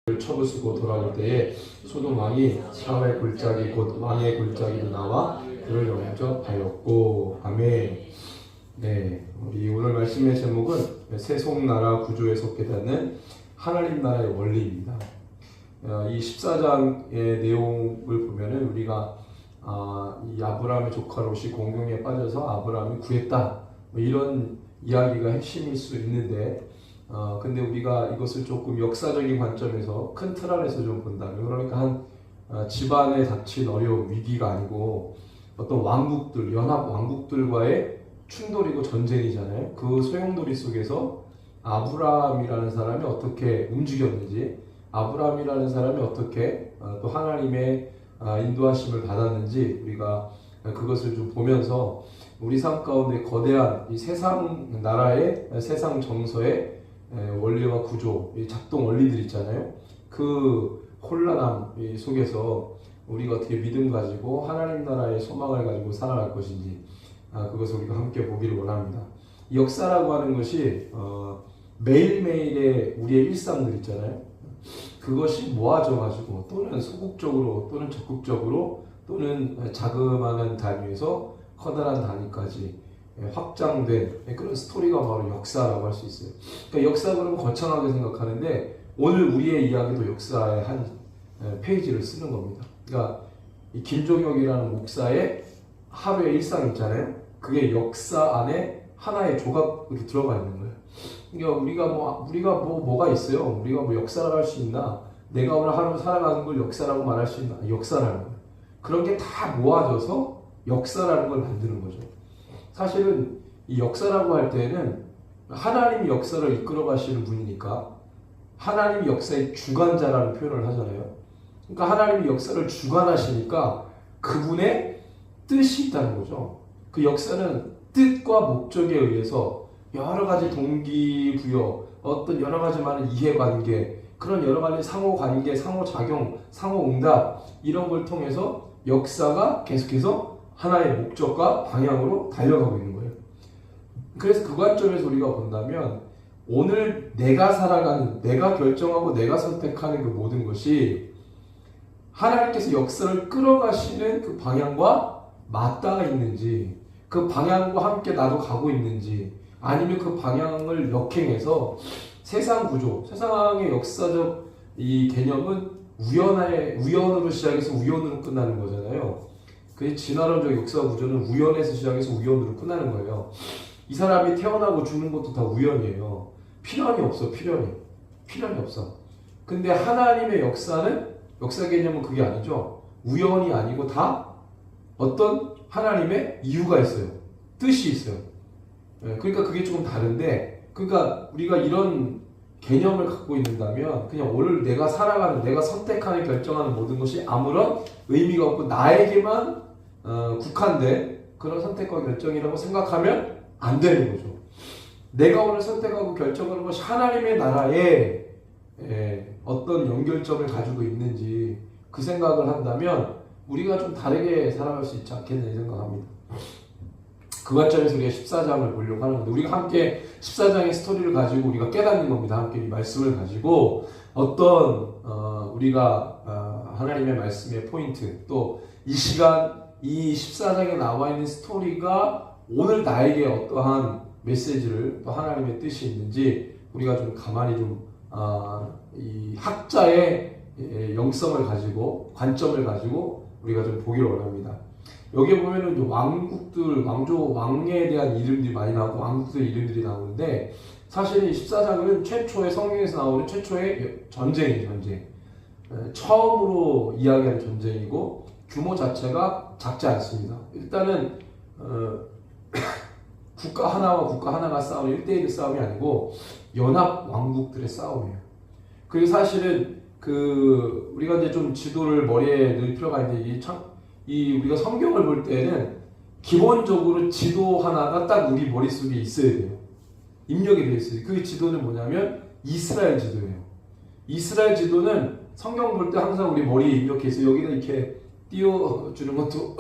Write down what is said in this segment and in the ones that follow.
쳐부수고 돌아올 때에 소돔 왕이 사울의 골짜기 곧 왕의 골짜기로 나와 그를 영접하였고. 아멘. 네, 우리 오늘 말씀의 제목은 세속나라 구조에 속해되는 하나님 나라의 원리입니다. 이 14장의 내용을 보면은 우리가 이 아브라함의 조카 롯이 공경에 빠져서 아브라함이 구했다, 이런 이야기가 핵심일 수 있는데, 근데 우리가 이것을 조금 역사적인 관점에서 큰 틀 안에서 좀 본다면, 그러니까 한 집안에 닥친 어려움, 위기가 아니고 어떤 왕국들, 연합 왕국들과의 충돌이고 전쟁이잖아요. 그 소용돌이 속에서 아브라함이라는 사람이 어떻게 움직였는지, 아브라함이라는 사람이 어떻게 또 하나님의 인도하심을 받았는지, 우리가 그것을 좀 보면서 우리 삶 가운데 거대한 이 세상 나라의 세상 정서의 원리와 구조, 작동 원리들 있잖아요. 그 혼란함 속에서 우리가 어떻게 믿음 가지고 하나님 나라의 소망을 가지고 살아갈 것인지, 그것을 우리가 함께 보기를 원합니다. 역사라고 하는 것이 매일매일의 우리의 일상들 있잖아요. 그것이 모아져 가지고 또는 소극적으로 또는 적극적으로 또는 자그마한 단위에서 커다란 단위까지 확장된 그런 스토리가 바로 역사라고 할 수 있어요. 그러니까 역사 그러면 거창하게 생각하는데, 오늘 우리의 이야기도 역사의 한 페이지를 쓰는 겁니다. 그러니까 이 김종혁이라는 목사의 하루의 일상 있잖아요. 그게 역사 안에 하나의 조각으로 들어가 있는 거예요. 그러니까 우리가 뭐가 있어요? 우리가 뭐 역사라고 할 수 있나? 내가 오늘 하루 살아가는 걸 역사라고 말할 수 있나? 역사라는 거예요. 그런 게 다 모아져서 역사라는 걸 만드는 거죠. 사실은 이 역사라고 할 때는 하나님이 역사를 이끌어 가시는 분이니까 하나님이 역사의 주관자라는 표현을 하잖아요. 그러니까 하나님이 역사를 주관하시니까 그분의 뜻이 있다는 거죠. 그 역사는 뜻과 목적에 의해서 여러 가지 동기부여, 어떤 여러 가지 많은 이해관계, 그런 여러 가지 상호관계, 상호작용, 상호응답, 이런 걸 통해서 역사가 계속해서 하나의 목적과 방향으로 달려가고 있는 거예요. 그래서 그 관점에서 우리가 본다면 오늘 내가 살아가는, 내가 결정하고 내가 선택하는 그 모든 것이 하나님께서 역사를 끌어가시는 그 방향과 맞닿아 있는지, 그 방향과 함께 나도 가고 있는지, 아니면 그 방향을 역행해서 세상 구조, 세상의 역사적 이 개념은 우연으로 시작해서 우연으로 끝나는 거잖아요. 그 진화론적 역사 구조는 우연에서 시작해서 우연으로 끝나는 거예요. 이 사람이 태어나고 죽는 것도 다 우연이에요. 필연이 없어, 필연이 없어. 근데 하나님의 역사는, 역사 개념은 그게 아니죠. 우연이 아니고 다 어떤 하나님의 이유가 있어요. 뜻이 있어요. 그러니까 그게 조금 다른데, 그러니까 우리가 이런 개념을 갖고 있는다면 그냥 오늘 내가 살아가는, 내가 선택하는, 결정하는 모든 것이 아무런 의미가 없고 나에게만 국한된 그런 선택과 결정이라고 생각하면 안 되는 거죠. 내가 오늘 선택하고 결정하는 것이 하나님의 나라에 어떤 연결점을 가지고 있는지 그 생각을 한다면 우리가 좀 다르게 살아갈 수 있지 않겠나 생각합니다. 그 관점에서 우리가 14장을 보려고 하는 건데, 우리가 함께 14장의 스토리를 가지고 우리가 깨닫는 겁니다. 함께 이 말씀을 가지고 어떤 우리가 하나님의 말씀의 포인트, 또 이 시간 이 14장에 나와 있는 스토리가 오늘 나에게 어떠한 메시지를, 또 하나님의 뜻이 있는지 우리가 좀 가만히 좀 이 학자의 영성을 가지고, 관점을 가지고 우리가 좀 보기를 원합니다. 여기에 보면은 왕국들, 왕에 대한 이름들이 많이 나오고 왕국들 이름들이 나오는데, 사실 이 14장은 최초의 성경에서 나오는 최초의 전쟁이에요, 전쟁. 처음으로 이야기하는 전쟁이고 규모 자체가 작지 않습니다. 일단은 국가 하나와 국가 하나가 싸우는 1대1 싸움이 아니고 연합 왕국들의 싸움이에요. 그리고 사실은 우리가 이제 좀 지도를 머리에 넣을 필요가 있는데, 우리가 성경을 볼 때는 기본적으로 지도 하나가 딱 우리 머릿속에 있어야 돼요. 입력이 되어 있어요. 그 지도는 뭐냐면 이스라엘 지도예요. 이스라엘 지도는 성경 볼 때 항상 우리 머리에 입력해 있어요. 여기는 이렇게 띄워주는 것도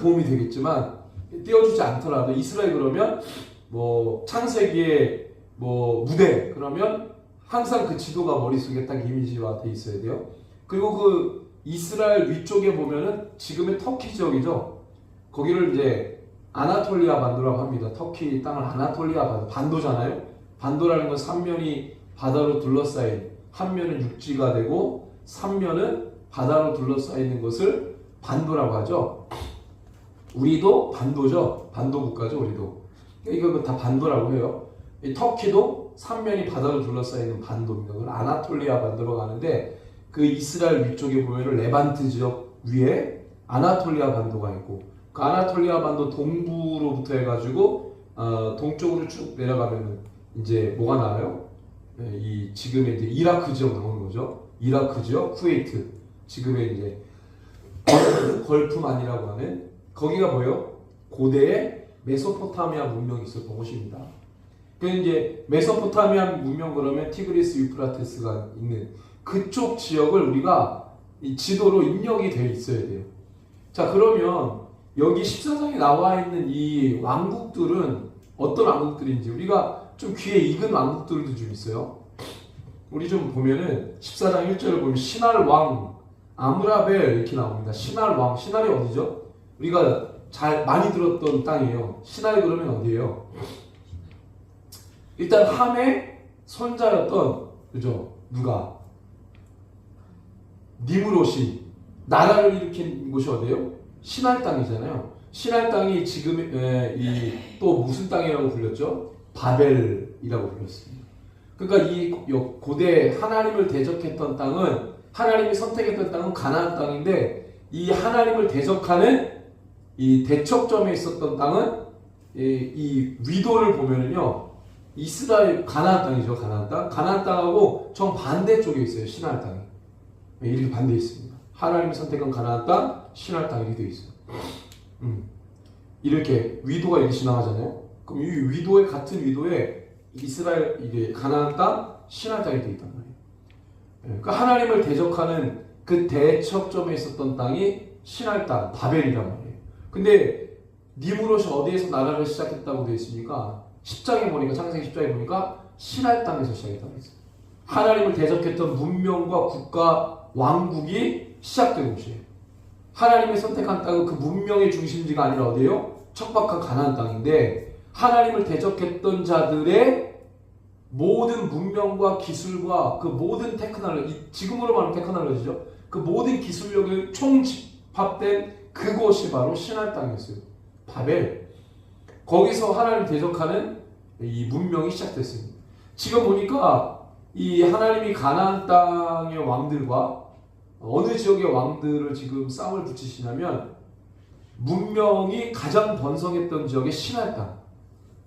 도움이 되겠지만, 띄워주지 않더라도 이스라엘 그러면 뭐 창세기의 뭐 무대, 그러면 항상 그 지도가 머릿속에 딱 이미지화 돼 있어야 돼요. 그리고 그 이스라엘 위쪽에 보면은 지금의 터키 지역이죠. 거기를 이제 아나톨리아 반도라고 합니다. 터키 땅을 아나톨리아 반도잖아요. 반도라는 건 3면이 바다로 둘러싸인, 한 면은 육지가 되고 3면은 바다로 둘러싸이는 것을 반도라고 하죠. 우리도 반도죠. 반도 국가죠. 우리도. 이거 다 반도라고 해요. 이 터키도 3면이 바다로 둘러싸이는 반도입니다. 그걸 아나톨리아 반도로 가는데 그 이스라엘 위쪽에 보면은 레반트 지역 위에 아나톨리아 반도가 있고 그 아나톨리아 반도 동부로부터 해가지고 동쪽으로 쭉 내려가면은 이제 뭐가 나와요? 이 지금의 이제 이라크 지역 나오는 거죠. 이라크 지역, 쿠웨이트, 지금의 이제 걸프만이라고 하는 거기가 뭐예요? 고대의 메소포타미아 문명이 있었던 곳입니다. 그 이제 메소포타미아 문명 그러면 티그리스 유프라테스가 있는 그쪽 지역을 우리가 이 지도로 입력이 되어 있어야 돼요. 자, 그러면 여기 14장에 나와 있는 이 왕국들은 어떤 왕국들인지 우리가 좀 귀에 익은 왕국들도 좀 있어요. 우리 좀 보면은 14장 1절을 보면 신할 왕 아므라벨 이렇게 나옵니다. 신할 왕, 신할이 어디죠? 우리가 잘 많이 들었던 땅이에요. 신할이 그러면 어디예요? 일단 함의 손자였던 그죠? 누가? 니므롯이 나라를 일으킨 곳이 어디예요? 신할 땅이잖아요. 신할 땅이 지금 이 또 무슨 땅이라고 불렸죠? 바벨이라고 불렸습니다. 그러니까 이 고대 하나님을 대적했던 땅은 하나님이 선택했던 땅은 가나안 땅인데 이 하나님을 대적하는 이 대척점에 있었던 땅은 이 위도를 보면은요 이스라엘 가나안 땅이죠. 가나안 땅. 가나안 땅하고 정 반대쪽에 있어요. 신할 땅이. 이렇게 반대에 있습니다. 하나님이 선택한 가나안 땅, 신할 땅 이렇게 되어 있어요. 이렇게 위도가 이렇게 지나가잖아요. 그럼 이 위도의 같은 위도에 이스라엘 이게 가나안 땅, 신할 땅이 되어 있단 말이에요. 그러니까 하나님을 대적하는 그 대척점에 있었던 땅이 신할 땅, 바벨이란 말이에요. 근데 니므롯이 어디에서 나라를 시작했다고 되어 있습니까? 10장에 보니까 창세기 10장에 보니까 신할 땅에서 시작했다고 했어요. 하나님을 대적했던 문명과 국가 왕국이 시작된 곳이에요. 하나님이 선택한 땅은 그 문명의 중심지가 아니라 어디예요? 척박한 가나안 땅인데 하나님을 대적했던 자들의 모든 문명과 기술과 그 모든 테크놀로지, 지금으로 말하면 테크놀로지죠. 그 모든 기술력을 총집합된 그곳이 바로 신할 땅이었어요. 바벨. 거기서 하나님 대적하는 이 문명이 시작됐습니다. 지금 보니까 이 하나님이 가나안 땅의 왕들과 어느 지역의 왕들을 지금 싸움을 붙이시냐면 문명이 가장 번성했던 지역의 신할 땅.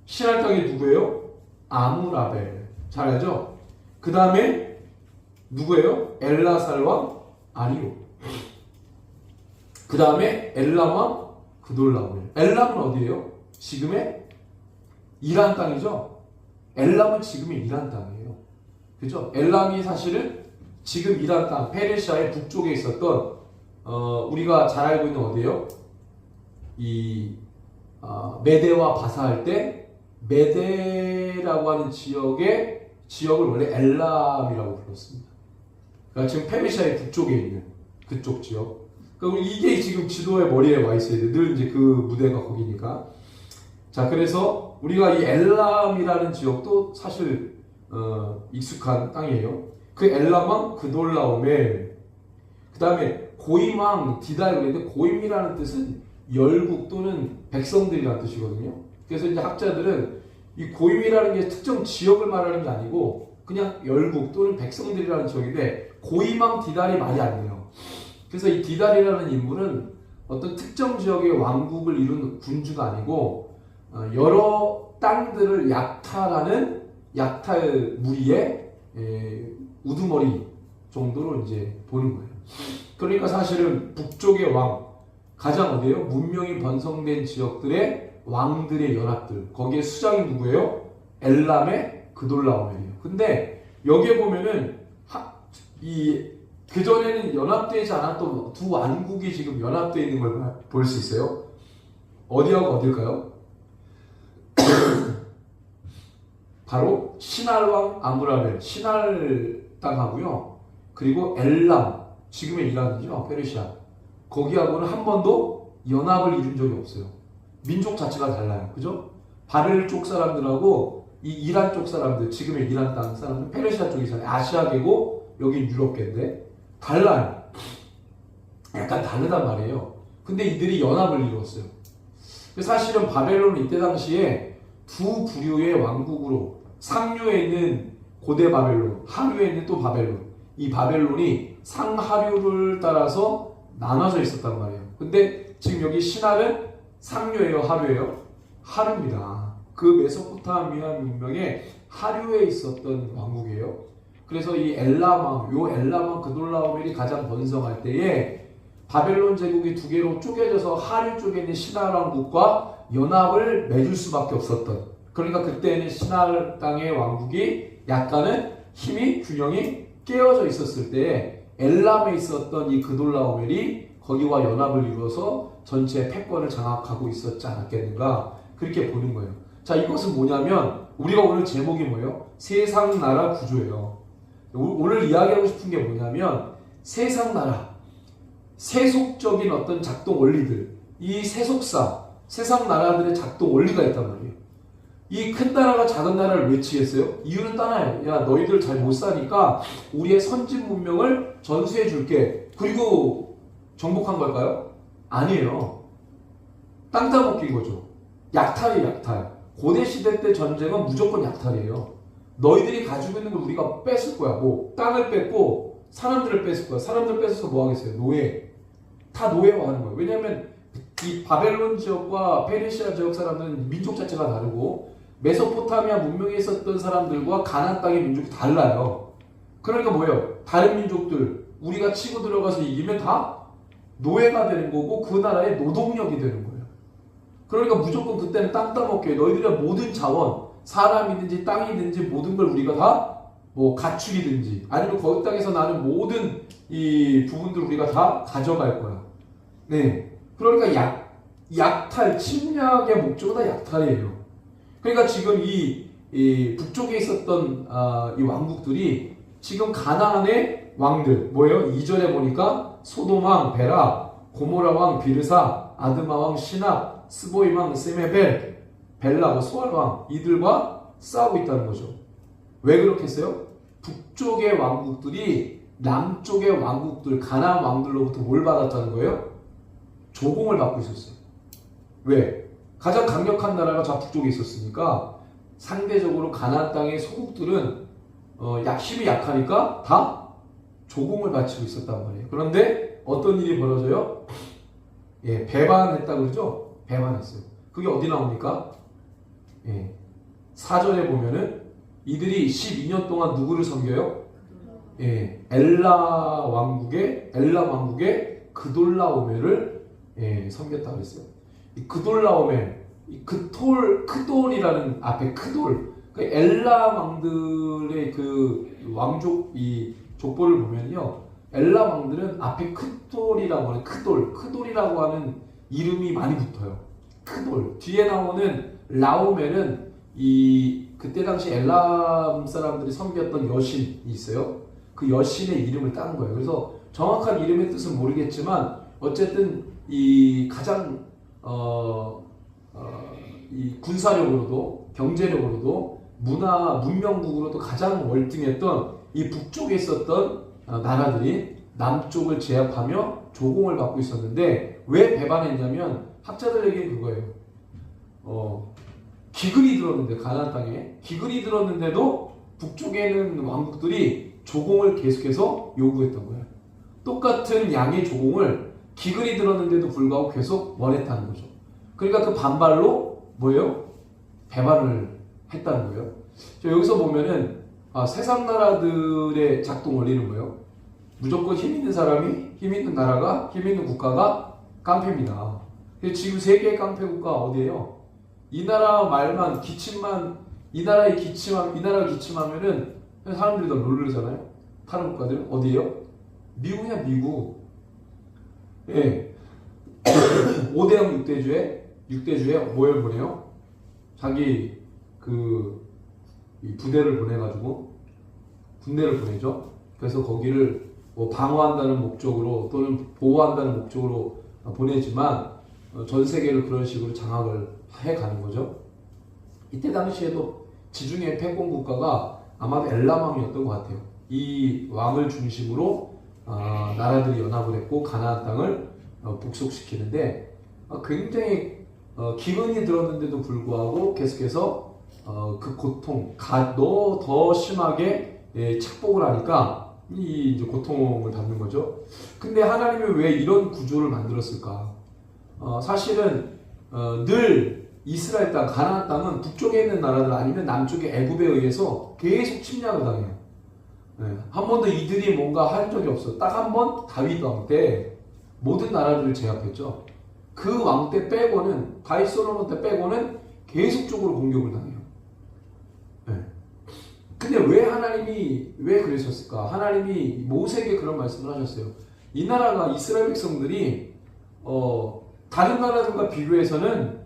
신할 땅이 누구예요? 아므라벨. 잘 알죠? 그 다음에 누구예요? 엘라살 왕 아리오. 그 다음에 엘람 왕 그돌라오멜. 엘람은 어디예요? 지금의 이란 땅이죠? 엘람은 지금의 이란 땅이에요. 그죠? 엘람이 사실은 지금 이란 땅, 페르시아의 북쪽에 있었던 우리가 잘 알고 있는 어디예요? 메대와 바사할 때 메대라고 하는 지역을 원래 엘람이라고 불렀습니다. 그러니까 지금 페르시아의 북쪽에 있는 그쪽 지역. 그러니까 이게 지금 지도의 머리에 와 있어야 돼. 늘 이제 그 무대가 거기니까. 자, 그래서 우리가 이 엘람이라는 지역도 사실 익숙한 땅이에요. 그 엘람왕 그돌라오멜. 그 다음에 고임왕 디달 그랬는데 고임이라는 뜻은 열국 또는 백성들이라는 뜻이거든요. 그래서 이제 학자들은 이 고임이라는 게 특정 지역을 말하는 게 아니고 그냥 열국 또는 백성들이라는 지역인데 고임왕 디달이 말이 아니에요. 그래서 이 디달이라는 인물은 어떤 특정 지역의 왕국을 이룬 군주가 아니고 여러 땅들을 약탈하는 약탈 무리의 우두머리 정도로 이제 보는 거예요. 그러니까 사실은 북쪽의 왕, 가장 어디예요? 문명이 번성된 지역들의 왕들의 연합들. 거기에 수장이 누구예요? 엘람의 그돌라오멜이에요. 근데 여기에 보면은 그전에는 연합되지 않았던 두 왕국이 지금 연합되어 있는 걸 볼 수 있어요. 어디하고 어딜까요? 바로 신할 왕 아므라벨, 신할 땅하고요. 그리고 엘람, 지금의 이란이죠. 페르시아. 거기하고는 한 번도 연합을 이룬 적이 없어요. 민족 자체가 달라요. 그죠? 바벨 쪽 사람들하고 이 이란 쪽 사람들, 지금의 이란 땅 사람들, 페르시아 쪽이잖아요. 아시아계고 여기 유럽계인데 달라요. 약간 다르단 말이에요. 근데 이들이 연합을 이루었어요. 사실은 바벨론은 이때 당시에 두 부류의 왕국으로 상류에 있는 고대 바벨론, 하류에 있는 또 바벨론. 이 바벨론이 상하류를 따라서 나눠져 있었단 말이에요. 근데 지금 여기 신할은 상류예요, 하류예요? 하류입니다. 그 메소포타미아 문명의 하류에 있었던 왕국이에요. 그래서 이 엘람왕, 요 엘람왕 그돌라오멜이 가장 번성할 때에 바벨론 제국이 두 개로 쪼개져서 하류 쪽에 있는 신할 왕국과 연합을 맺을 수밖에 없었던. 그러니까 그때는 신할 땅의 왕국이 약간은 힘이 균형이 깨어져 있었을 때 엘람에 있었던 이 그돌라오멜이 거기와 연합을 이루어서 전체 패권을 장악하고 있었지 않았겠는가 그렇게 보는 거예요. 자, 이것은 뭐냐면 우리가 오늘 제목이 뭐예요? 세상 나라 구조예요. 오늘 이야기하고 싶은 게 뭐냐면 세상 나라, 세속적인 어떤 작동 원리들, 이 세속사, 세상 나라들의 작동 원리가 있단 말이에요. 이 큰 나라가 작은 나라를 왜 치겠어요? 이유는 따나요. 야, 너희들 잘 못 사니까 우리의 선진 문명을 전수해 줄게. 그리고 정복한 걸까요? 아니에요. 땅 따먹기인 거죠. 약탈이에요, 약탈. 고대 시대 때 전쟁은 무조건 약탈이에요. 너희들이 가지고 있는 걸 우리가 뺏을 거야. 뭐 땅을 뺏고 사람들을 뺏을 거야. 사람들 뺏어서 뭐 하겠어요? 노예. 다 노예화하는 거예요. 왜냐하면 이 바벨론 지역과 페르시아 지역 사람들은 민족 자체가 다르고 메소포타미아 문명에 있었던 사람들과 가나안 땅의 민족이 달라요. 그러니까 뭐예요? 다른 민족들 우리가 치고 들어가서 이기면 다 노예가 되는 거고 그 나라의 노동력이 되는 거예요. 그러니까 무조건 그때는 땅 따먹게 너희들의 모든 자원, 사람이든지 땅이든지 모든 걸 우리가 다 뭐 가축이든지 아니면 거기 땅에서 나는 모든 이 부분들 우리가 다 가져갈 거야. 네. 그러니까 약탈, 침략의 목적은 다 약탈이에요. 그러니까 지금 이 북쪽에 있었던 이 왕국들이 지금 가나안의 왕들 뭐예요? 2절에 보니까 소돔 왕 베라, 고모라 왕 비르사, 아드마 왕 시납, 스보임 왕 세메벨, 벨라 소알 왕 이들과 싸우고 있다는 거죠. 왜 그렇겠어요? 북쪽의 왕국들이 남쪽의 왕국들, 가나안 왕들로부터 뭘 받았다는 거예요? 조공을 받고 있었어요. 왜? 가장 강력한 나라가 저 북쪽에 있었으니까 상대적으로 가나안 땅의 소국들은 힘이 약하니까 다 조공을 바치고 있었단 말이에요. 그런데 어떤 일이 벌어져요? 예, 배반했다고 그러죠? 배반했어요. 그게 어디 나옵니까? 예, 4절에 보면은 이들이 12년 동안 누구를 섬겨요? 예, 엘람 왕국의 그돌라오멜을 섬겼다고 그랬어요. 이 그돌라오멜, 이 크돌이라는 앞에 크돌, 그 엘람 왕들의 그 왕족 이 족보를 보면요, 엘람 왕들은 앞에 크돌이라고 하는 크돌이라고 하는 이름이 많이 붙어요. 크돌 뒤에 나오는 라오멜은 그때 당시 엘람 사람들이 섬겼던 여신이 있어요. 그 여신의 이름을 딴 거예요. 그래서 정확한 이름의 뜻은 모르겠지만 어쨌든 이 가장 이 군사력으로도 경제력으로도 문명국으로도 가장 월등했던 이 북쪽에 있었던 나라들이 남쪽을 제압하며 조공을 받고 있었는데 왜 배반했냐면 학자들 얘기는 그거예요. 기근이 들었는데 가나안 땅에 기근이 들었는데도 북쪽에 있는 왕국들이 조공을 계속해서 요구했던 거예요. 똑같은 양의 조공을 기근이 들었는데도 불구하고 계속 원했다는 거죠. 그러니까 그 반발로 뭐예요? 배반을 했다는 거예요. 여기서 보면은 세상 나라들의 작동 원리는 뭐예요? 무조건 힘 있는 사람이, 힘 있는 나라가, 힘 있는 국가가 깡패입니다. 지금 세계의 깡패 국가 어디예요? 이 나라 말만 기침만 이 나라를 기침하면은 사람들이 더 놀라잖아요. 다른 국가들 어디예요? 미국이야 미국. 예. 5대형 6대주에 뭘 보내요? 자기 그 이 부대를 보내가지고 군대를 보내죠. 그래서 거기를 뭐 방어한다는 목적으로 또는 보호한다는 목적으로 보내지만 전 세계를 그런 식으로 장악을 해가는 거죠. 이때 당시에도 지중해 패권 국가가 아마도 엘람왕이었던 것 같아요. 이 왕을 중심으로 나라들이 연합을 했고 가나안 땅을 복속시키는데 굉장히 기근이 들었는데도 불구하고 계속해서 그 고통, 더 심하게 착복을 하니까 이 이제 고통을 받는 거죠. 근데 하나님이 왜 이런 구조를 만들었을까? 사실은 늘 이스라엘 땅, 가나안 땅은 북쪽에 있는 나라들 아니면 남쪽의 애굽에 의해서 계속 침략을 당해요. 한 번도 이들이 뭔가 한 적이 없어. 딱 한 번 다윗 왕 때 모든 나라들을 제압했죠. 그 왕 때 빼고는 다윗 솔로몬 때 빼고는 계속적으로 공격을 당해요. 근데 왜 하나님이 왜 그러셨을까? 하나님이 모세에게 그런 말씀을 하셨어요. 이 나라가 이스라엘 백성들이 다른 나라들과 비교해서는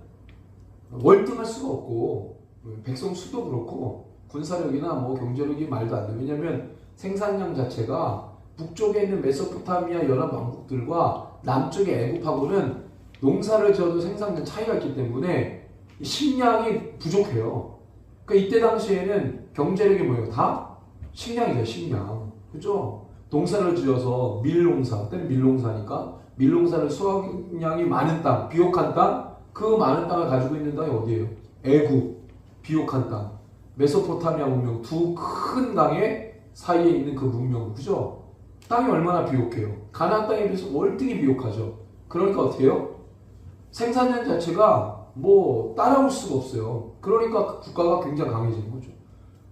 월등할 수가 없고 백성 수도 그렇고 군사력이나 뭐 경제력이 말도 안 돼. 왜냐하면 생산량 자체가 북쪽에 있는 메소포타미아 연합 왕국들과 남쪽의 애굽하고는 농사를 지어도 생산량 차이가 있기 때문에 식량이 부족해요. 그러니까 이때 당시에는 경제력이 뭐예요? 다 식량이죠, 식량. 그죠? 농사를 지어서 밀농사, 그때는 밀농사니까 밀농사를 수확량이 많은 땅, 비옥한 땅, 그 많은 땅을 가지고 있는 땅이 어디예요? 애굽, 비옥한 땅, 메소포타미아 문명, 두 큰 땅의 사이에 있는 그 문명, 그죠? 땅이 얼마나 비옥해요? 가나안 땅에 비해서 월등히 비옥하죠. 그러니까 어떻게 해요? 생산량 자체가 뭐 따라올 수가 없어요. 그러니까 국가가 굉장히 강해지는 거죠.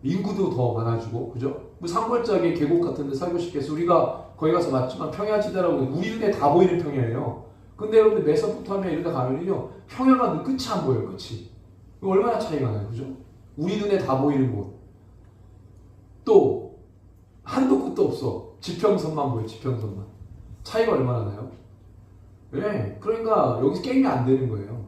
인구도 더 많아지고, 그죠? 뭐 산골짜기 계곡 같은 데 살고 싶겠어. 우리가 거기 가서 맞지만 평야지대라고 우리 눈에 다 보이는 평야예요. 근데 여러분들 메소포타미아 이런 데 가면요, 평야가 끝이 안 보여요, 끝이. 얼마나 차이가 나요, 그죠? 우리 눈에 다 보이는 곳. 또 한도 끝도 없어. 지평선만 보여, 지평선만. 차이가 얼마나 나요? 네, 그러니까 여기서 게임이 안 되는 거예요.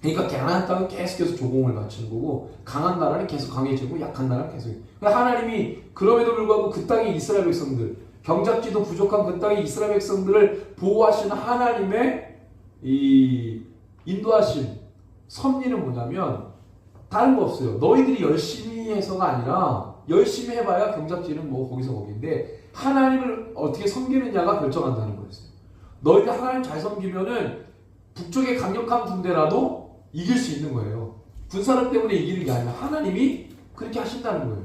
그러니까 가나안 땅은 계속해서 조공을 바치는 거고 강한 나라는 계속 강해지고 약한 나라는 계속. 그러니까 하나님이 그럼에도 불구하고 그 땅의 이스라엘 백성들, 경작지도 부족한 그 땅의 이스라엘 백성들을 보호하시는 하나님의 이 인도하신 섭리는 뭐냐면 다른 거 없어요. 너희들이 열심히 해서가 아니라 열심히 해봐야 경작지는 뭐 거기서 거기인데 하나님을 어떻게 섬기느냐가 결정한다는 거였어요. 너희들 하나님 잘 섬기면은 북쪽의 강력한 군대라도 이길 수 있는 거예요. 군사력 때문에 이기는 게 아니라 하나님이 그렇게 하신다는 거예요.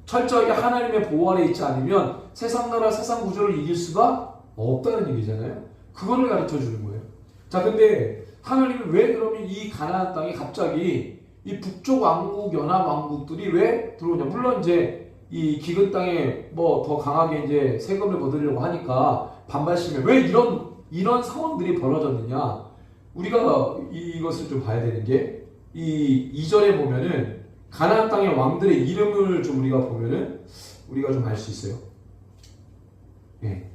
철저하게 하나님의 보호 아래 있지 않으면 세상 나라, 세상 구조를 이길 수가 없다는 얘기잖아요. 그거를 가르쳐 주는 거예요. 자, 근데 하나님이 왜 그러면 이 가나안 땅에 갑자기 이 북쪽 왕국, 연합 왕국들이 왜 들어오냐? 물론 이제 이 기근 땅에 뭐 더 강하게 이제 세금을 거두려고 하니까 반발심에 왜 이런 상황들이 벌어졌느냐? 우리가 이것을 좀 봐야 되는 게 이 2절에 보면은 가나안 땅의 왕들의 이름을 좀 우리가 보면은 우리가 좀 알 수 있어요. 예.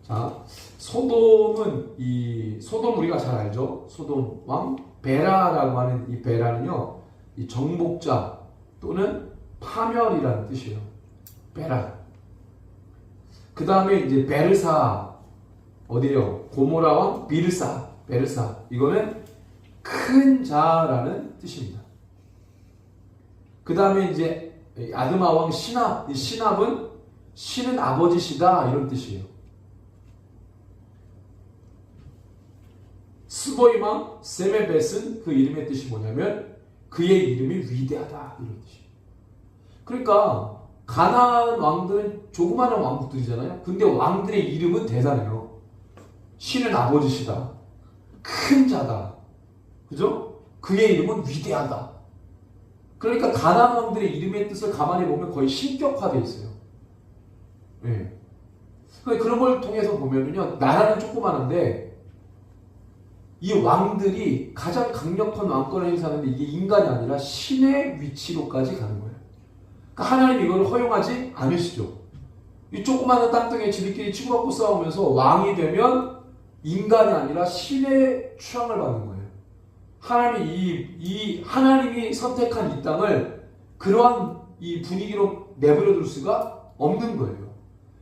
자, 소돔은 소돔 우리가 잘 알죠? 소돔 왕 베라라고 하는 이 베라는요, 이 정복자 또는 파멸이라는 뜻이에요. 베라. 그 다음에 이제 베르사 어디에요? 고모라 왕 비르사. 베르사. 이거는 큰 자라는 뜻입니다. 그 다음에 이제 아드마 왕 시납. 이 시납은 신은 아버지시다 이런 뜻이에요. 스보임 왕 세메벳은 그 이름의 뜻이 뭐냐면 그의 이름이 위대하다 이런 뜻이에요. 그러니까 가나안 왕들은 조그마한 왕국들이잖아요. 근데 왕들의 이름은 대단해요. 신은 아버지시다. 큰 자다. 그죠? 그의 이름은 위대하다. 그러니까 가나안 왕들의 이름의 뜻을 가만히 보면 거의 신격화되어 있어요. 네. 그런 걸 통해서 보면요, 나라는 조그마한데 이 왕들이 가장 강력한 왕권을 행사하는데 이게 인간이 아니라 신의 위치로까지 가는 거예요. 그러니까 하나님 이걸 허용하지 않으시죠. 이 조그마한 땅덩이에 지들끼리 치고받고 싸우면서 왕이 되면 인간이 아니라 신의 취향을 받는 거예요. 하나님이 선택한 이 땅을 그러한 이 분위기로 내버려둘 수가 없는 거예요.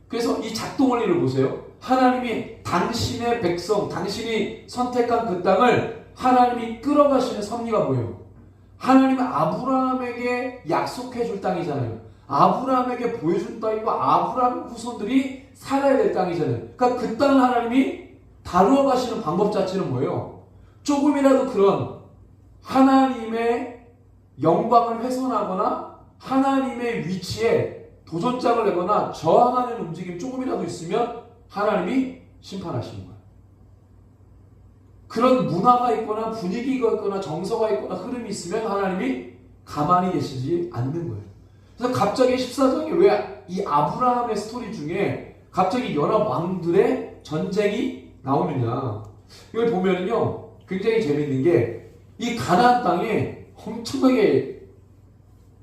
그래서 이 작동 원리를 보세요. 하나님이 당신의 백성, 당신이 선택한 그 땅을 하나님이 끌어가시는 섭리가 뭐예요? 하나님은 아브라함에게 약속해 줄 땅이잖아요. 아브라함에게 보여준 땅이고 아브라함 후손들이 살아야 될 땅이잖아요. 그러니까 그 땅을 하나님이 다루어 가시는 방법 자체는 뭐예요? 조금이라도 그런 하나님의 영광을 훼손하거나 하나님의 위치에 도전장을 내거나 저항하는 움직임 조금이라도 있으면 하나님이 심판하시는 거예요. 그런 문화가 있거나 분위기가 있거나 정서가 있거나 흐름이 있으면 하나님이 가만히 계시지 않는 거예요. 그래서 갑자기 14장에 왜 이 아브라함의 스토리 중에 갑자기 여러 왕들의 전쟁이 나오느냐. 이걸 보면요 굉장히 재밌는 게 이 가나안 땅에 엄청나게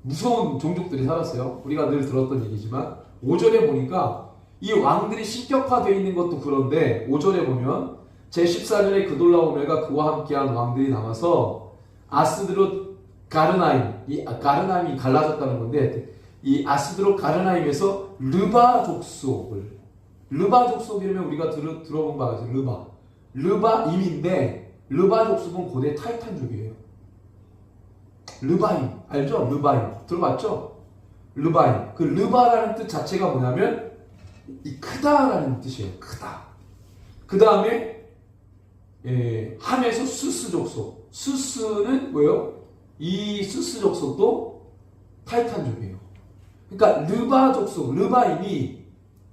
무서운 종족들이 살았어요. 우리가 늘 들었던 얘기지만 5절에 보니까 이 왕들이 신격화되어 있는 것도 그런데 5절에 보면 제14절에 그돌라오멜과 그와 함께한 왕들이 남아서 아스드롯 가르나임, 이 가르나임이 갈라졌다는 건데 이 아스드롯 가르나임에서 르바 족속을, 르바 족속이라면 우리가 들어본 바가 있어요. 르바임인데 르바 족속은 고대 타이탄족이에요. 르바임 알죠? 르바임 들어봤죠? 르바임. 그 르바라는 뜻 자체가 뭐냐면 이 크다라는 뜻이에요. 크다. 그 다음에 함에서 수스 족속. 수스는 뭐예요? 이 수스 족속도 타이탄족이에요. 그러니까 르바 족속, 르바임이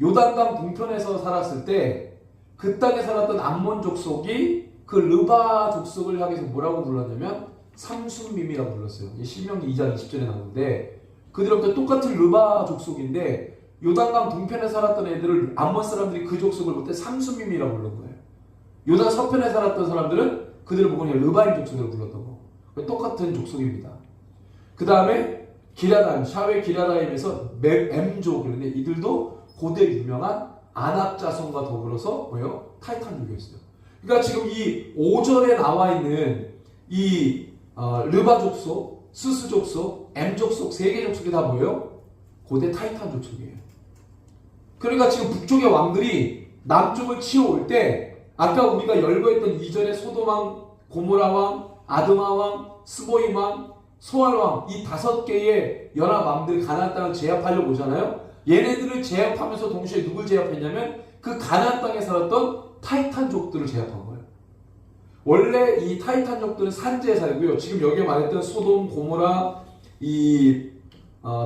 요단강 동편에서 살았을 때 그 땅에 살았던 암몬 족속이 그 르바 족속을 향해서 뭐라고 불렀냐면 삼순밈이라고 불렀어요. 신명기 2장 20절에 나오는데 그들은 똑같은 르바 족속인데 요단강 동편에 살았던 애들을 암몬 사람들이 그 족속을 볼 때 삼순밈이라고 부른 거예요. 요단 서편에 살았던 사람들은 그들을 보고 그냥 르바임 족속으로 불렀던 거. 똑같은 족속입니다. 그 다음에 기라다임, 샤웨 기라다임에서 M족, 그런데 이들도 고대 유명한 아낙 자손과 더불어서 뭐예요? 타이탄족이었어요. 그러니까 지금 이 5절에 나와 있는 이 르바 족속, 스스 족속, M 족속, 세 개 족속이 다 뭐예요? 고대 타이탄 족속이에요. 그러니까 지금 북쪽의 왕들이 남쪽을 치어올 때 아까 우리가 열거했던 이전에 소돔왕, 고모라왕, 아드마왕, 스보임왕, 소알왕 이 5개의 연합 왕들이 가나안 땅을 제압하려고 오잖아요. 얘네들을 제압하면서 동시에 누굴 제압했냐면 그 가나안 땅에 살았던 타이탄족들을 제압한 거예요. 원래 이 타이탄족들은 산지에 살고요. 지금 여기에 말했던 소돔, 고모라, 이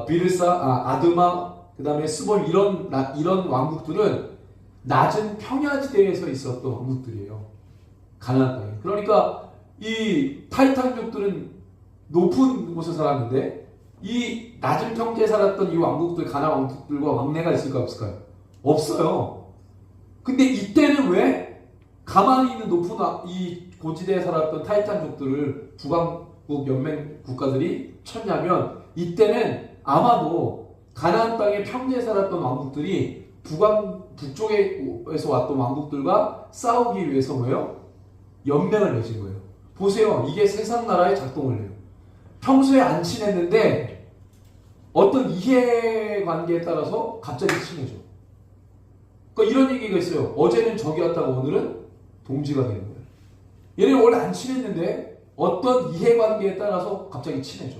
비르사, 아드마, 그 다음에 스볼 이런 왕국들은 낮은 평야지대에서 있었던 왕국들이에요. 가나안 땅에. 그러니까 이 타이탄족들은 높은 곳에 살았는데 이 낮은 평지에 살았던 이 왕국들, 가나안 왕국들과 왕래가 있을까 없을까요? 없어요. 근데 이때는 왜 가만히 있는 높은 이 고지대에 살았던 타이탄족들을 북왕국 연맹 국가들이 쳤냐면 이때는 아마도 가나안 땅의 평지에 살았던 왕국들이 북쪽에서 왔던 왕국들과 싸우기 위해서 뭐예요? 연맹을 맺은 거예요. 보세요. 이게 세상 나라의 작동을 해요. 평소에 안 친했는데 어떤 이해관계에 따라서 갑자기 친해져. 그러니까 이런 얘기가 있어요. 어제는 적이었다가 오늘은 동지가 되는 거예요. 얘네는 원래 안 친했는데 어떤 이해관계에 따라서 갑자기 친해져.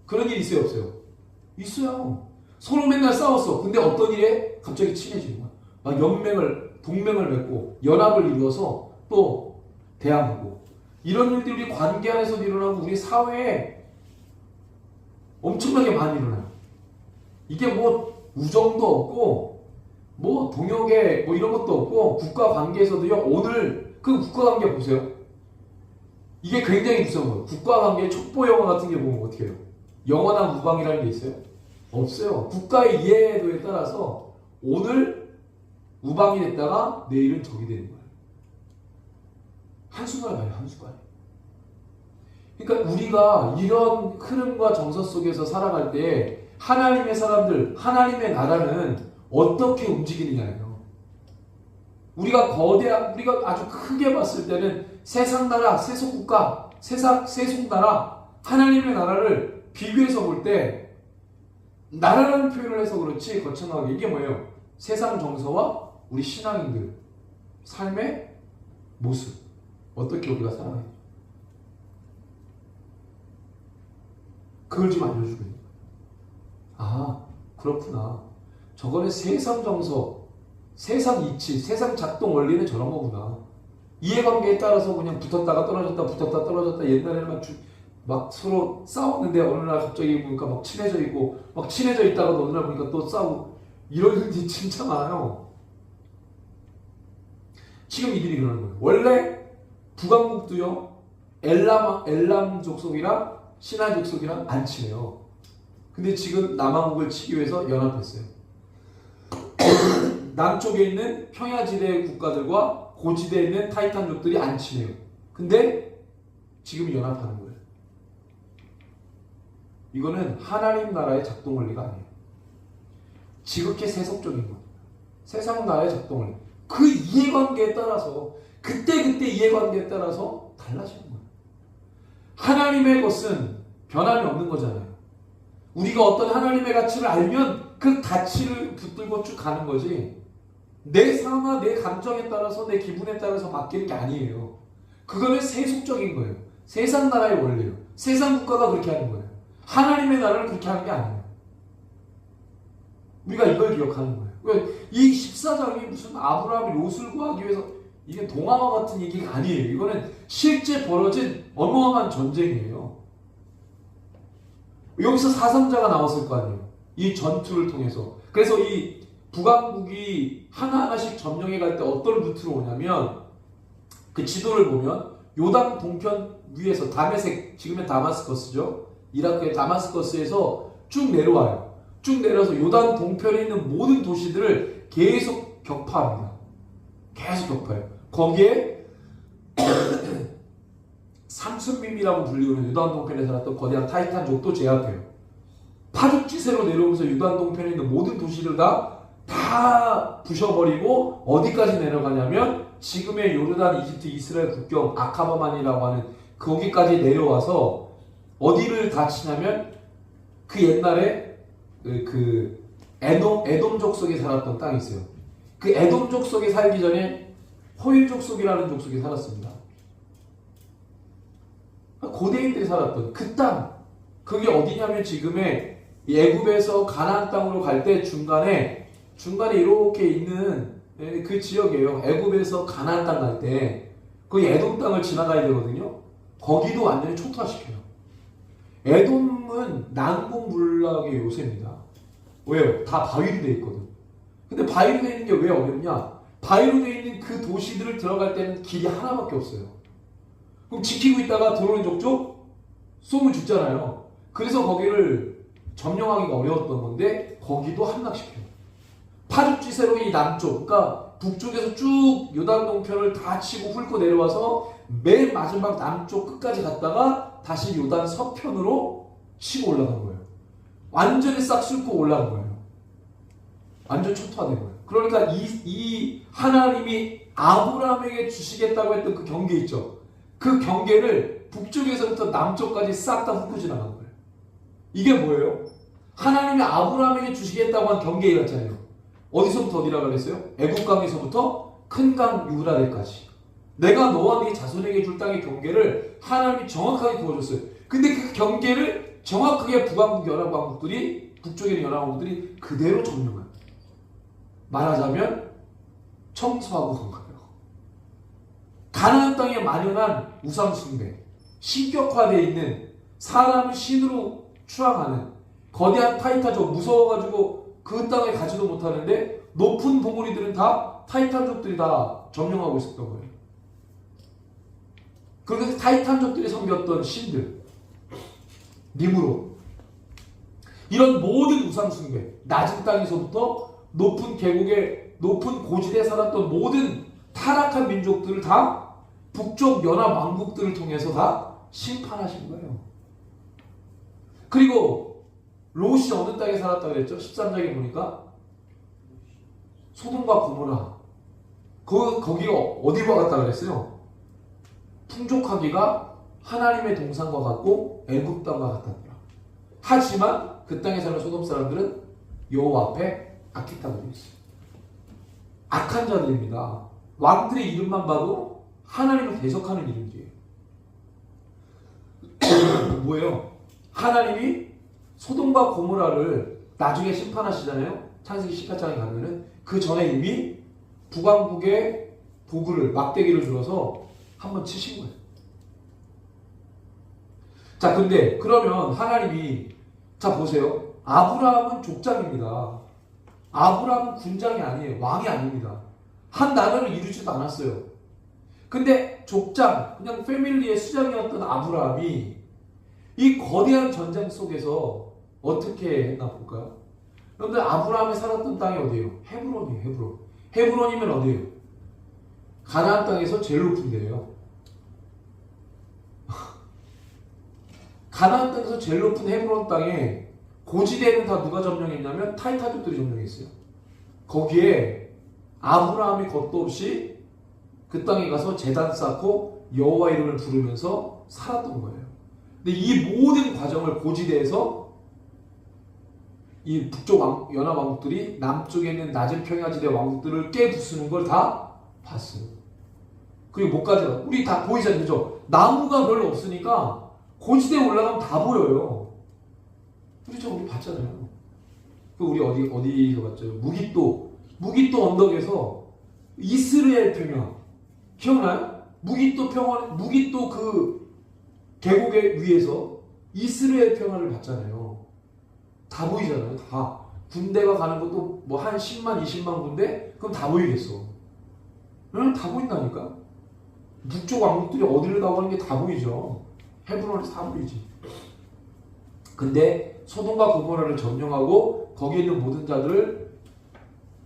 그런 일 있어요 없어요? 있어요. 서로 맨날 싸웠어. 근데 어떤 일에 갑자기 친해지는 거야. 막 동맹을 맺고 연합을 이루어서 또 대항하고 이런 일들이 우리 관계 안에서 일어나고 우리 사회에 엄청나게 많이 일어나요. 이게 뭐 우정도 없고 뭐 동역에 뭐 이런 것도 없고 국가 관계에서도요. 오늘 그 국가 관계 보세요. 이게 굉장히 무서운 거예요. 국가 관계 촉보 영화 같은 게 보면 어떻게 해요? 영원한 우방이라는 게 있어요? 없어요. 국가의 이해도에 따라서 오늘 우방이 됐다가 내일은 적이 되는 거예요. 한순간에 가요. 한순간에. 그러니까 우리가 이런 흐름과 정서 속에서 살아갈 때 하나님의 사람들, 하나님의 나라는 어떻게 움직이느냐예요. 우리가 아주 크게 봤을 때는 세상 나라, 세속 국가, 세속 나라, 하나님의 나라를 비교해서 볼 때 나라라는 표현을 해서 그렇지 거창하게 이게 뭐예요? 세상 정서와 우리 신앙인들 삶의 모습 어떻게 우리가 살아가요? 그걸 좀 알려주고 있는 거예요. 아 그렇구나. 저거는 세상 정서, 세상 이치, 세상 작동 원리는 저런 거구나. 이해관계에 따라서 그냥 붙었다가 떨어졌다 붙었다 떨어졌다 옛날에는 막 서로 싸웠는데 어느 날 갑자기 보니까 막 친해져 있고 막 친해져 있다가도 어느 날 보니까 또 싸우고 이런 일이 진짜 많아요. 지금 이들이 그러는 거예요. 원래 북왕국도요 엘람 족속이랑 신하 족속이랑 안 친해요. 근데 지금 남왕국을 치기 위해서 연합했어요. 남쪽에 있는 평야지대 국가들과 고지대에 있는 타이탄족들이 안 친해요. 근데 지금 연합하는 거예요. 이거는 하나님 나라의 작동 원리가 아니에요. 지극히 세속적인 겁니다. 세상 나라의 작동 원리. 그 이해관계에 따라서 그때그때 이해관계에 따라서 달라지는 거예요. 하나님의 것은 변함이 없는 거잖아요. 우리가 어떤 하나님의 가치를 알면 그 가치를 붙들고 쭉 가는 거지 내 상황과 내 감정에 따라서 내 기분에 따라서 바뀌는 게 아니에요. 그거는 세속적인 거예요. 세상 나라의 원리예요. 세상 국가가 그렇게 하는 거예요. 하나님의 나라를 그렇게 하는 게 아니에요. 우리가 이걸 기억하는 거예요. 이 14장이 무슨 아브라함이 롯을 구하기 위해서 이게 동화와 같은 얘기가 아니에요. 이거는 실제 벌어진 어마어마한 전쟁이에요. 여기서 사상자가 나왔을 거 아니에요. 이 전투를 통해서. 그래서 이 북왕국이 하나하나씩 점령해 갈 때 어떤 루트로 오냐면 그 지도를 보면 요단 동편 위에서 다메섹, 지금의 다마스커스죠. 이라크의 다마스커스에서 쭉 내려와요. 쭉 내려서 요단 동편에 있는 모든 도시들을 계속 격파합니다. 계속 격파해요. 거기에 삼순밈이라고 불리우는 요단 동편에 살았던 거대한 타이탄족도 제압해요. 파죽지세로 내려오면서 요단 동편에 있는 모든 도시를 다 부셔버리고 어디까지 내려가냐면 지금의 요르단, 이집트, 이스라엘 국경 아카바만이라고 하는 거기까지 내려와서 어디를 다 치냐면 그 옛날에 그 에돔 족속에 살았던 땅이 있어요. 그 에돔 족속에 살기 전에 호일 족속이라는 족속에 살았습니다. 고대인들이 살았던 그 땅, 그게 어디냐면 지금의 애굽에서 가나안 땅으로 갈 때 중간에 이렇게 있는 그 지역이에요. 애굽에서 가나안 땅 갈 때 그 에돔 땅을 지나가야 되거든요. 거기도 완전히 초토화시켜요. 에돔은 난공불락의 요새입니다. 왜요? 다 바위로 되어 있거든. 근데 바위로 되어 있는 게 왜 어렵냐? 바위로 되어 있는 그 도시들을 들어갈 때는 길이 하나밖에 없어요. 그럼 지키고 있다가 들어오는 족족 쏘면 죽잖아요. 그래서 거기를 점령하기가 어려웠던 건데 거기도 함락시켜요. 파죽지세로 이 남쪽, 그러니까 북쪽에서 쭉 요단 동편을 다 치고 훑고 내려와서 맨 마지막 남쪽 끝까지 갔다가 다시 요단 서편으로 치고 올라간 거예요. 완전히 싹 훑고 올라간 거예요. 완전 초토화된 거예요. 그러니까 이 하나님이 아브라함에게 주시겠다고 했던 그 경계 있죠. 그 경계를 북쪽에서부터 남쪽까지 싹 다 훑고 지나간 거예요. 이게 뭐예요? 하나님이 아브라함에게 주시겠다고 한 경계였잖아요. 어디서부터 어디라 그랬어요? 애국강에서부터 큰 강 유브라데까지. 내가 너와 네 자손에게 줄 땅의 경계를 하나님이 정확하게 그어줬어요. 근데 그 경계를 정확하게 북왕국 연합왕국들이, 북쪽에 있는 연합왕국들이 그대로 점령해요. 말하자면 청소하고 간 거예요. 가나안 땅에 만연한 우상 숭배, 신격화되어 있는 사람을 신으로 추앙하는 거대한 타이탄족, 무서워가지고 그 땅에 가지도 못하는데 높은 봉우리들은 다 타이탄족들이 다 점령하고 있었던 거예요. 그런데 타이탄족들이 섬겼던 신들, 니므로, 이런 모든 우상 숭배, 낮은 땅에서부터 높은 계곡에 높은 고지대에 살았던 모든 타락한 민족들을 다 북쪽 연합 왕국들을 통해서 다 심판하신 거예요. 그리고 롯이 어느 땅에 살았다고 그랬죠? 13장에 보니까 소돔과 고모라, 거기가 어디와 같다고 그랬어요? 풍족하기가 하나님의 동산과 같고 애굽 땅과 같았더라. 하지만 그 땅에 사는 소돔 사람들은 여호와 앞에 악했다고 되어 있어요. 악한 자들입니다. 왕들의 이름만 봐도 하나님을 대적하는 이름이에요. 뭐예요? 하나님이 소돔과 고모라를 나중에 심판하시잖아요. 창세기 18장에 가면은 그 전에 이미 북왕국의 도구를 막대기를 들어서 한번 치신 거예요. 자, 근데 그러면 하나님이 자 보세요. 아브라함은 족장입니다. 아브라함은 군장이 아니에요. 왕이 아닙니다. 한 나라를 이루지도 않았어요. 근데 족장, 그냥 패밀리의 수장이었던 아브라함이 이 거대한 전쟁 속에서 어떻게 했나 볼까요? 여러분들 아브라함이 살았던 땅이 어디예요? 헤브론이에요. 헤브론. 헤브론이면 어디예요? 가나안 땅에서 제일 높은 데예요. 가나안 땅에서 제일 높은 헤브론 땅에 고지대는 다 누가 점령했냐면 타이타족들이 점령했어요. 거기에 아브라함이 겁도 없이 그 땅에 가서 제단 쌓고 여호와 이름을 부르면서 살았던 거예요. 근데 이 모든 과정을 고지대에서 이 북쪽 연합 왕국들이 남쪽에 있는 낮은 평야지대 왕국들을 깨부수는 걸 다 봤어요. 그리고 못 가져가. 우리 다 보이잖아요. 그죠? 나무가 별로 없으니까 고지대에 올라가면 다 보여요. 그렇죠? 우리 봤잖아요. 우리 어디서 봤죠? 무깃도 언덕에서 이스라엘 평야 기억나요? 무깃도 그 계곡의 위에서 이스라엘 평야를 봤잖아요. 다 보이잖아요. 다 군대가 가는 것도 뭐 한 10만 20만 군데 그럼 다 보이겠어. 다 보인다니까. 북쪽 왕국들이 어디를 가고 하는 게 다 보이죠. 헤브론에서 다 보이지. 근데 소돔과 고모라를 점령하고 거기에 있는 모든 자들을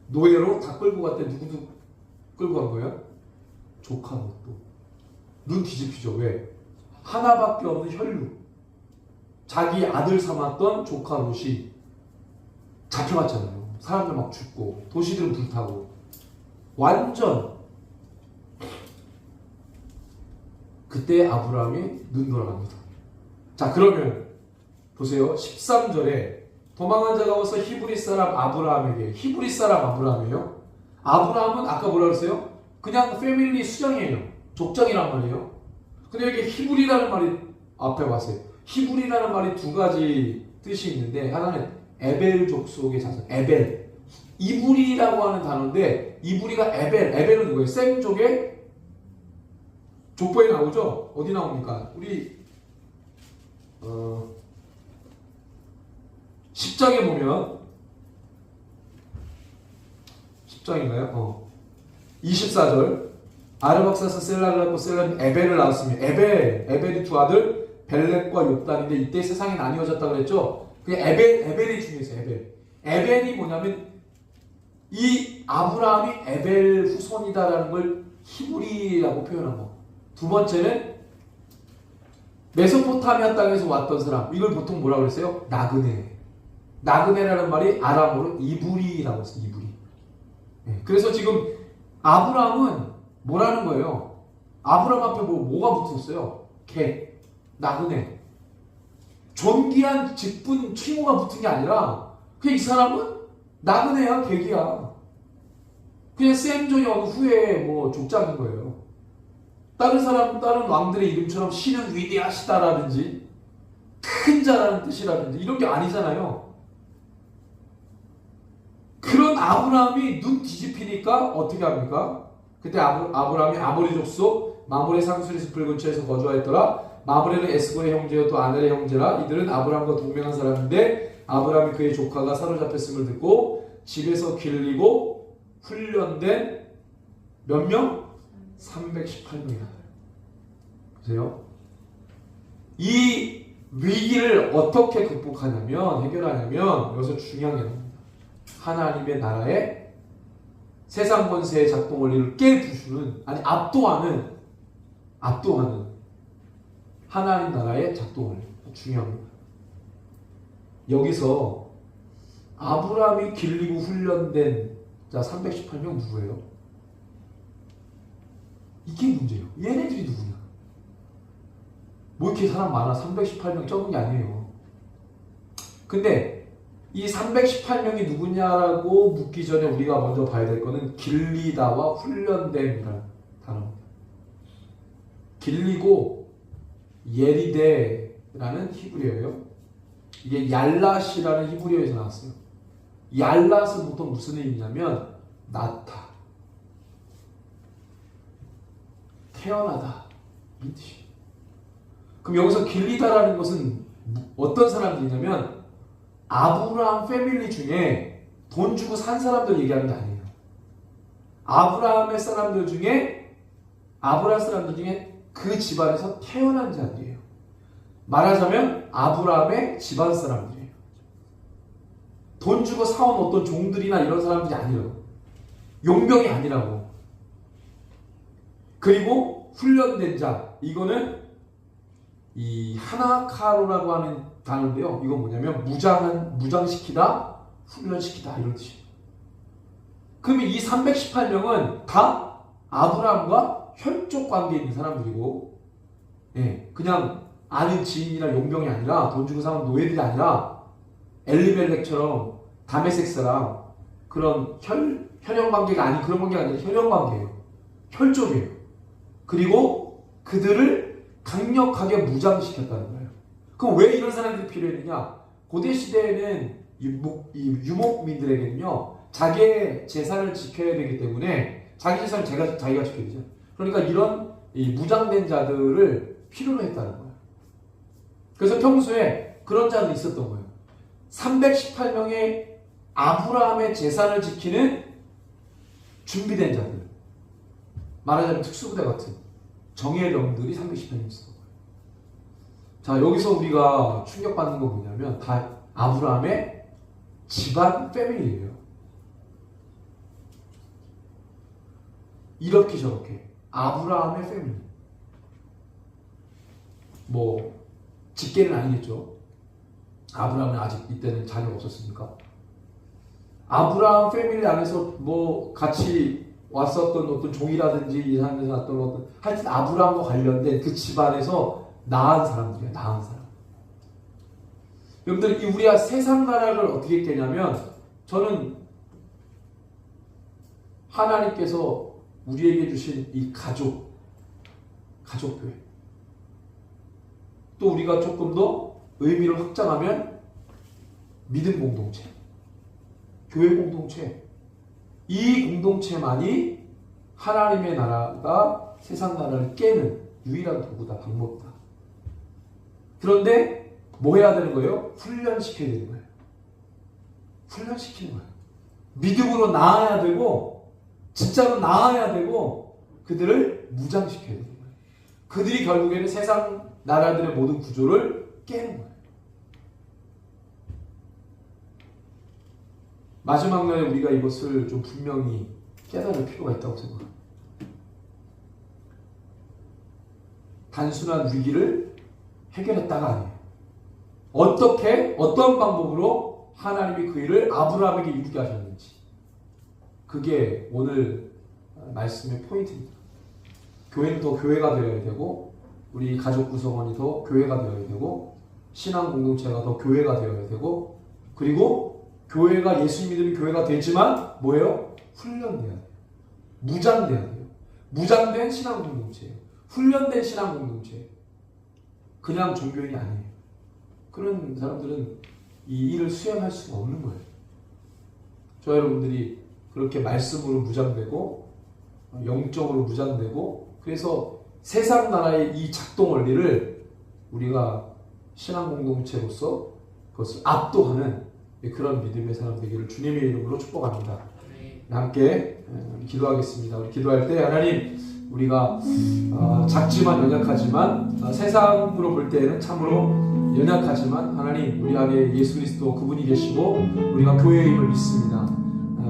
노예로 다 끌고 갔대. 누구도 끌고 간 거예요? 조카 롯도. 눈 뒤집히죠. 왜? 하나밖에 없는 혈육. 자기 아들 삼았던 조카 롯이 잡혀갔잖아요. 사람들 막 죽고 도시들은 불타고 완전. 그때 아브라함이 눈 돌아갑니다. 자, 그러면 보세요. 13절에 도망한 자가 와서 히브리 사람 아브라함에게. 히브리 사람 아브라함이에요. 아브라함은 아까 뭐라 그랬어요? 그냥 패밀리 수장이에요. 족장이란 말이에요. 근데 여기 히브리라는 말이 앞에 왔어요. 히브리라는 말이 두 가지 뜻이 있는데 하나는 에벨 족속의 자손. 에벨. 이브리라고 하는 단어인데 이브리가 에벨은 누구예요? 셈족의 족보에 나오죠? 어디 나옵니까? 우리 10장에 보면 10장인가요? 24절 아르박사스 셀라를 낳고 셀라는 에벨을 낳았으며 에벨이 두 아들 벨렉과 욥단인데 이때 세상이 나뉘어졌다고 그랬죠? 그 에벨이 중요해서 에벨이 뭐냐면 이 아브라함이 에벨 후손이다라는 걸 히브리라고 표현한 거. 두 번째는 메소포타미아 땅에서 왔던 사람. 이걸 보통 뭐라고 그랬어요? 나그네라는 말이 아람어로 이브리라고 했어요. 이브리. 네. 그래서 지금 아브라함은 뭐라는 거예요? 아브라함 앞에 뭐가 붙었어요? 나그네. 존귀한 직분 칭호가 붙은 게 아니라 이 사람은 나그네야, 객이야. 그냥 셈족이 어느 후에 족장인 거예요. 다른 왕들의 이름처럼 신은 위대하시다라든지 큰 자라는 뜻이라든지 이런 게 아니잖아요. 그런 아브라함이 눈 뒤집히니까 어떻게 합니까? 그때 아브라함이 아모리 족속 마므레 상수리 숲을 근처에서 거주하였더라. 마므레는 에스골의 형제요 또 아넬의 형제라. 이들은 아브라함과 동맹한 사람인데 아브라함이 그의 조카가 사로잡혔음을 듣고 집에서 길리고 훈련된 몇 명? 318명이다. 보세요. 이 위기를 어떻게 해결하냐면 여기서 중요한 게 나옵니다. 하나님의 나라의 세상 권세의 작동 원리를 깨부수는, 압도하는 하나님 나라의 작동 원리. 중요합니다. 여기서 아브라함이 길리고 훈련된 자 318명 누구예요? 이게 문제예요. 얘네들이 누구냐? 뭐 이렇게 사람 많아? 318명 적은 게 아니에요. 근데 이 318명이 누구냐라고 묻기 전에 우리가 먼저 봐야 될 거는 길리다와 훈련됨이라는 단어입니다. 길리고 예리데라는 히브리어예요. 이게 얄랏이라는 히브리어에서 나왔어요. 얄랏은 보통 무슨 의미냐면 낳다, 태어나다 이 뜻이에요. 그럼 여기서 길리다라는 것은 어떤 사람들이냐면 아브라함 패밀리 중에 돈 주고 산 사람들 얘기하는 게 아니에요. 아브라함 사람들 중에 그 집안에서 태어난 자들이에요. 말하자면 아브라함의 집안 사람들이에요. 돈 주고 사온 어떤 종들이나 이런 사람들이 아니라고. 용병이 아니라고. 그리고 훈련된 자, 이거는 이 하나카로라고 하는 단어인데요. 이건 뭐냐면 무장시키다, 훈련시키다 이런 뜻이에요. 그러면 이 318명은 다 아브라함과 혈족 관계에 있는 사람들이고, 그냥 아는 지인이나 용병이 아니라 돈 주고 사는 노예들이 아니라 엘리멜렉처럼 다메섹스랑 그런 혈연 관계가 아닌 그런 관계가 아니라 혈연 관계예요. 혈족이에요. 그리고 그들을 강력하게 무장시켰다는 거예요. 그럼 왜 이런 사람들이 필요했느냐? 고대 시대에는 유목민들에게는요, 자기의 재산을 지켜야 되기 때문에 자기 재산을 자기가 지켜야 되죠. 그러니까 이런 무장된 자들을 필요로 했다는 거예요. 그래서 평소에 그런 자들이 있었던 거예요. 318명의 아브라함의 재산을 지키는 준비된 자들, 말하자면 특수부대 같은 정예병들이 318명 있었던 거예요. 자, 여기서 우리가 충격받는 건 뭐냐면 다 아브라함의 집안 패밀리예요. 이렇게 저렇게 아브라함의 패밀리. 뭐 직계는 아니겠죠. 아브라함은 아직 이때는 자녀가 없었으니까. 아브라함 패밀리 안에서 뭐 같이 왔었던 어떤 종이라든지 이 사람에서 왔던 어떤 하여튼 아브라함과 관련된 그 집안에서 낳은 사람들이에요. 낳은 사람. 여러분들, 우리가 세상 나라를 어떻게 깨냐면, 저는 하나님께서 우리에게 주신 이 가족교회, 또 우리가 조금 더 의미를 확장하면 믿음 공동체, 교회 공동체, 이 공동체만이 하나님의 나라가 세상 나라를 깨는 유일한 도구다, 방법이다. 그런데 뭐 해야 되는 거예요? 훈련시켜야 되는 거예요. 훈련시키는 거예요. 믿음으로 낳아야 되고, 진짜로 낳아야 되고, 그들을 무장시켜야 되는 거예요. 그들이 결국에는 세상 나라들의 모든 구조를 깨는 거예요. 마지막 날에 우리가 이것을 좀 분명히 깨달을 필요가 있다고 생각합니다. 단순한 위기를 해결했다가 아니에요. 어떤 방법으로 하나님이 그 일을 아브라함에게 이루게 하셨는지, 그게 오늘 말씀의 포인트입니다. 교회는 더 교회가 되어야 되고, 우리 가족 구성원이 더 교회가 되어야 되고, 신앙 공동체가 더 교회가 되어야 되고, 그리고 교회가 예수 믿는 교회가 되지만 뭐예요? 훈련돼야 돼요. 무장돼야 돼요. 무장된 신앙 공동체예요. 훈련된 신앙 공동체. 그냥 종교인이 아니에요. 그런 사람들은 이 일을 수행할 수가 없는 거예요. 저 여러분들이 그렇게 말씀으로 무장되고 영적으로 무장되고, 그래서 세상 나라의 이 작동 원리를 우리가 신앙 공동체로서 그것을 압도하는 그런 믿음의 사람 되기를 주님의 이름으로 축복합니다. 함께 기도하겠습니다. 우리 기도할 때, 하나님, 우리가 작지만 연약하지만, 세상으로 볼 때는 참으로 연약하지만, 하나님, 우리 안에 예수 그리스도 그분이 계시고 우리가 교회의 힘을 믿습니다.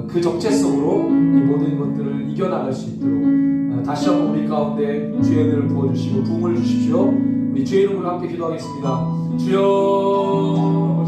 그 적재성으로 이 모든 것들을 이겨나갈 수 있도록 다시 한번 우리 가운데 주의 은혜를 부어주시고 부흥을 주십시오. 우리 주의 이름으로 함께 기도하겠습니다. 주여,